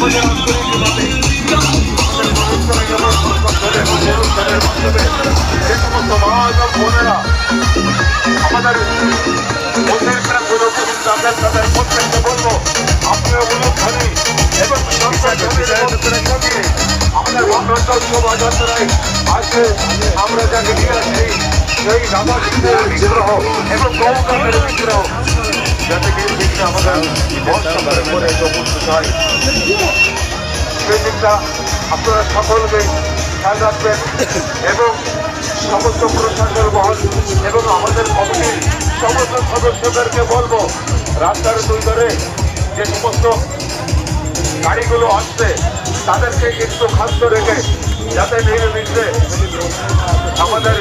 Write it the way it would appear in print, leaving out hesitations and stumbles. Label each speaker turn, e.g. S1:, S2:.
S1: আমাদের আন্তরিকভাবে যে সমস্ত মা এবং বোনেরা আমাদের বন্ধের প্রাণগুলো তাদের তাদের প্রত্যেককে বলবো আপনারা অনুষ্ঠানে এবং আমাদের মন্ডল শোভাযাত্রায় আজকে আমরা যাকে নিয়ে আসছি সেই রাধা কৃষ্ণের বিগ্রহ এবং গৌতমের বিগ্রহ যাতে কিন্তু আমাদের বর্ষাকালে পরে উপস্থিত হয় সেই দিকটা আপনারা সকলকে খেয়াল রাখবেন এবং সমস্ত প্রশাসন মহল এবং আমাদের কমিটির সমস্ত সদস্যদেরকে বলবো রাস্তার দুই ধারে যে সমস্ত গাড়িগুলো আসছে তাদেরকে একটু খাদ্য রেখে যাতে নির্বিঘ্নে আমাদের